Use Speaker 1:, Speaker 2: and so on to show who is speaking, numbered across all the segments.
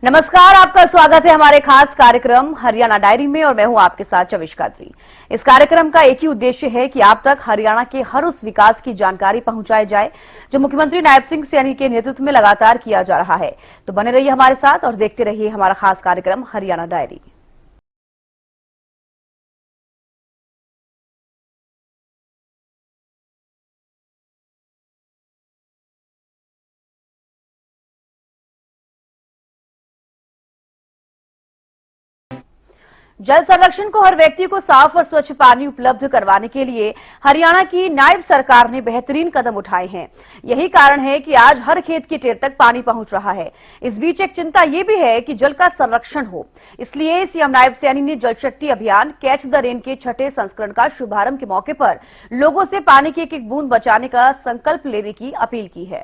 Speaker 1: नमस्कार, आपका स्वागत है हमारे खास कार्यक्रम हरियाणा डायरी में और मैं हूं आपके साथ चविष्का त्री। इस कार्यक्रम का एक ही उद्देश्य है कि आप तक हरियाणा के हर उस विकास की जानकारी पहुंचाई जाए जो मुख्यमंत्री नायब सिंह सैनी के नेतृत्व में लगातार किया जा रहा है। तो बने रहिए हमारे साथ और देखते रहिए हमारा खास कार्यक्रम हरियाणा डायरी। जल संरक्षण को हर व्यक्ति को साफ और स्वच्छ पानी उपलब्ध करवाने के लिए हरियाणा की नायब सरकार ने बेहतरीन कदम उठाए हैं। यही कारण है कि आज हर खेत की टेर तक पानी पहुंच रहा है। इस बीच एक चिंता ये भी है कि जल का संरक्षण हो, इसलिए सीएम नायब सैनी ने जल शक्ति अभियान कैच द रेन के 6ठे संस्करण का शुभारंभ के मौके पर लोगों से पानी की एक एक बूंद बचाने का संकल्प लेने की अपील की है।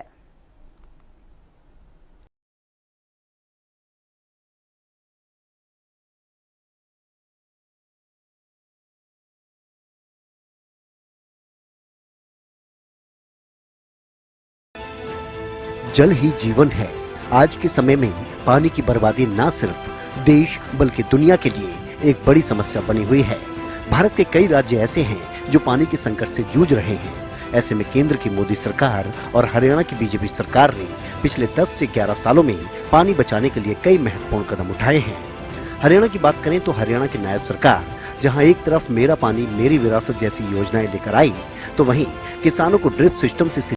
Speaker 2: जल ही जीवन है। आज के समय में पानी की बर्बादी न सिर्फ देश बल्कि दुनिया के लिए एक बड़ी समस्या बनी हुई है। भारत के कई राज्य ऐसे हैं जो पानी के संकट से जूझ रहे हैं। ऐसे में केंद्र की मोदी सरकार और हरियाणा की बीजेपी सरकार ने पिछले 10 से 11 सालों में पानी बचाने के लिए कई महत्वपूर्ण कदम उठाए हैं। हरियाणा की बात करें तो हरियाणा की नायब सरकार जहां एक तरफ मेरा पानी मेरी विरासत जैसी योजनाएं लेकर आई, तो वहीं किसानों को ड्रिप सिस्टम से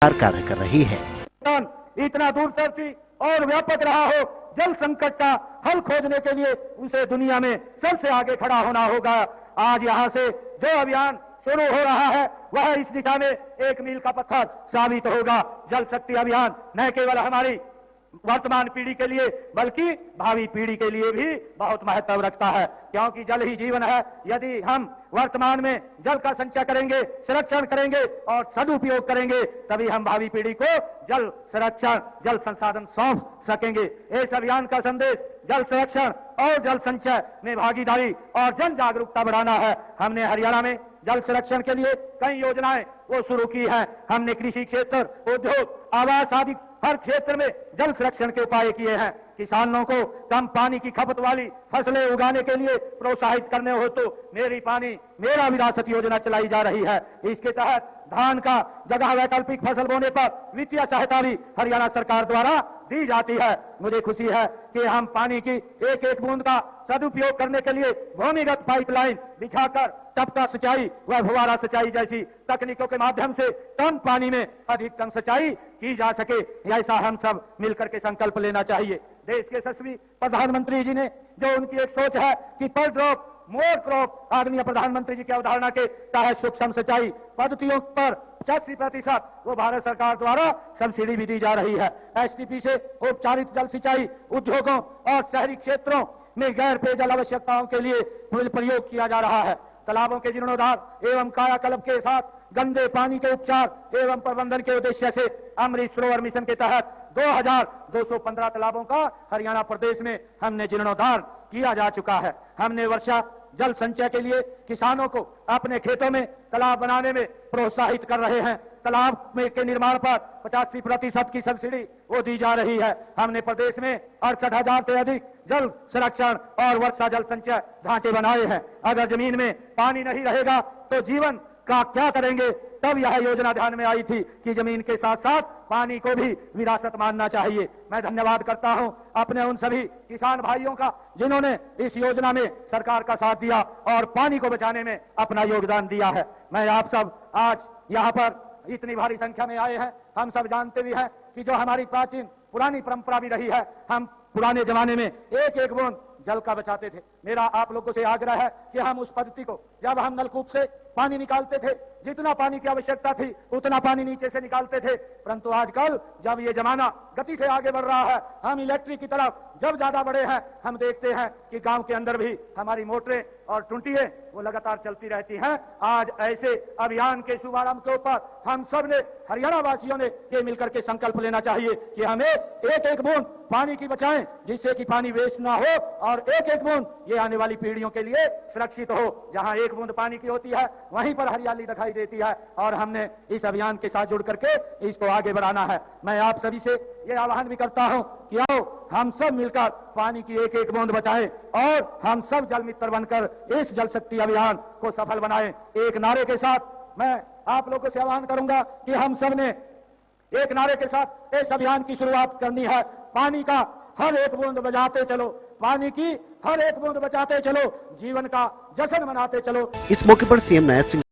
Speaker 2: कार्य कर रही है।
Speaker 3: इतना दूरदर्शी और व्यापक रहा हो, जल संकट का हल खोजने के लिए उसे दुनिया में सबसे आगे खड़ा होना होगा। आज यहाँ से जो अभियान शुरू हो रहा है वह इस दिशा में एक मील का पत्थर साबित होगा। जल शक्ति अभियान न केवल हमारी वर्तमान पीढ़ी के लिए बल्कि भावी पीढ़ी के लिए भी बहुत महत्व रखता है, क्योंकि जल ही जीवन है। यदि हम वर्तमान में जल का संचय करेंगे, संरक्षण करेंगे और सदुपयोग करेंगे, तभी हम भावी पीढ़ी को जल संरक्षण, जल संसाधन सौंप सकेंगे। इस अभियान का संदेश जल संरक्षण और जल संचय में भागीदारी और जन जागरूकता बढ़ाना है। हमने हरियाणा में जल संरक्षण के लिए कई योजनाएं वो शुरू की हैं। हमने कृषि क्षेत्र, उद्योग, आवास आदि हर क्षेत्र में जल संरक्षण के उपाय किए हैं। किसानों को कम पानी की खपत वाली फसलें उगाने के लिए प्रोत्साहित करने हो तो मेरी पानी मेरा विरासत योजना चलाई जा रही है। इसके तहत धान का जगह वैकल्पिक फसल बोने पर वित्तीय सहायता भी हरियाणा सरकार द्वारा दी जाती है। मुझे खुशी है कि हम पानी की एक एक बूंद का सदुपयोग करने के लिए भूमिगत पाइपलाइन बिछाकर टपका सिंचाई व फुहारा सिंचाई जैसी तकनीकों के माध्यम से कम पानी में अधिकतम सिंचाई की जा सके, ऐसा हम सब मिलकर के संकल्प लेना चाहिए। देश के यशस्वी प्रधानमंत्री जी ने जो उनकी एक सोच है कि पर ड्रॉप मोर क्रॉप, आदरणीय प्रधानमंत्री जी की अवधारणा के तहत सूक्ष्म सिंचाई पद्धतियों पर 85% वो भारत सरकार द्वारा सब्सिडी भी दी जा रही है। एसटीपी से औपचारिक जल सिंचाई उद्योगों और शहरी क्षेत्रों में गैर पेयजल आवश्यकताओं के लिए प्रयोग किया जा रहा है। तालाबों के जीर्णोद्धार एवं कायाकल्प के साथ गंदे पानी के उपचार एवं प्रबंधन के उद्देश्य से अमृत सरोवर मिशन के तहत 2215 तालाबों का हरियाणा प्रदेश में हमने जीर्णोद्धार किया जा चुका है। हमने वर्षा जल संचय के लिए किसानों को अपने खेतों में तालाब बनाने में प्रोत्साहित कर रहे हैं। तालाब में के निर्माण पर 85% की सब्सिडी वो दी जा रही है। हमने प्रदेश में 68,000 से अधिक जल संरक्षण और वर्षा जल संचय ढांचे बनाए हैं। अगर जमीन में पानी नहीं रहेगा तो जीवन का क्या करेंगे, तब यह योजना ध्यान में आई थी कि जमीन के साथ साथ पानी को भी विरासत मानना चाहिए। मैं धन्यवाद करता हूं अपने उन सभी किसान भाइयों का जिन्होंने इस योजना में सरकार का साथ दिया और पानी को बचाने में अपना योगदान दिया है। मैं आप सब आज यहाँ पर इतनी भारी संख्या में आए हैं। हम सब जानते भी हैं कि जो हमारी प्राचीन पुरानी परंपरा भी रही है, हम पुराने जमाने में एक एक बूंद जल का बचाते थे। मेरा आप लोगों से आग्रह है कि हम उस पद्धति को, जब हम नलकूप से पानी निकालते थे, जितना पानी की आवश्यकता थी उतना पानी नीचे से निकालते थे, परंतु आजकल जब ये जमाना गति से आगे बढ़ रहा है, हम इलेक्ट्रिक की तरफ जब ज्यादा बड़े हैं हम देखते हैं कि गांव के अंदर भी हमारी मोटरें और टुंटियां वो लगातार चलती रहती हैं। आज ऐसे अभियान के शुभारंभ के ऊपर हम सब ने, हरियाणा वासियों ने ये मिलकर के संकल्प लेना चाहिए कि हमें एक एक बूंद पानी की बचाएं, जिससे कि पानी वेस्ट ना हो और एक एक बूंद ये आने वाली पीढ़ियों के लिए सुरक्षित हो। जहां एक बूंद पानी की होती है वहीं पर हरियाली दिखाई देती है और हमने इस अभियान के साथ जुड़ करके इसको आगे बढ़ाना है। मैं आप सभी से ये आह्वान भी करता हूं कि आओ हम सब मिलकर पानी की एक एक बूंद बचाएं और हम सब जल मित्र बनकर इस जल शक्ति अभियान को सफल बनाएं। एक नारे के साथ मैं आप लोगों से आह्वान करूंगा कि हम सब ने एक नारे के साथ इस अभियान की शुरुआत करनी है। पानी का हर एक बूंद बचाते चलो, पानी की हर एक बूंद बचाते चलो, जीवन का जश्न मनाते चलो।
Speaker 2: इस मौके पर सीएम नायब सिंह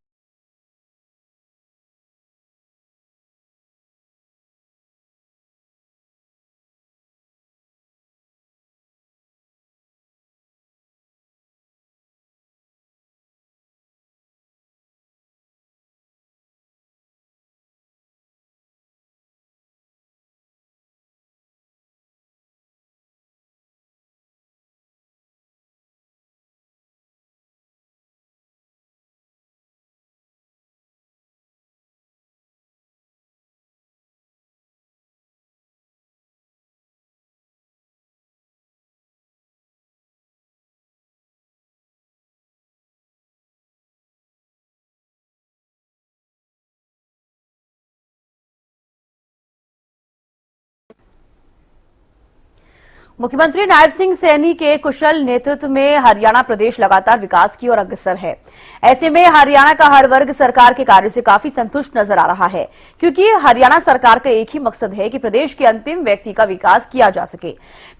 Speaker 1: मुख्यमंत्री नायब सिंह सैनी के कुशल नेतृत्व में हरियाणा प्रदेश लगातार विकास की ओर अग्रसर है। ऐसे में हरियाणा का हर वर्ग सरकार के कार्यों से काफी संतुष्ट नजर आ रहा है, क्योंकि हरियाणा सरकार का एक ही मकसद है कि प्रदेश के अंतिम व्यक्ति का विकास किया जा सके।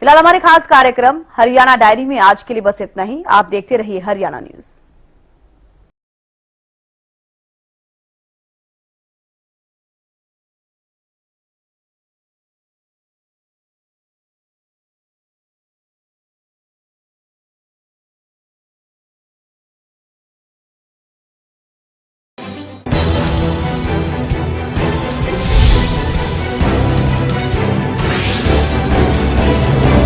Speaker 1: फिलहाल हमारे खास कार्यक्रम हरियाणा डायरी में आज के लिए बस इतना ही। आप देखते रहिए हरियाणा न्यूज।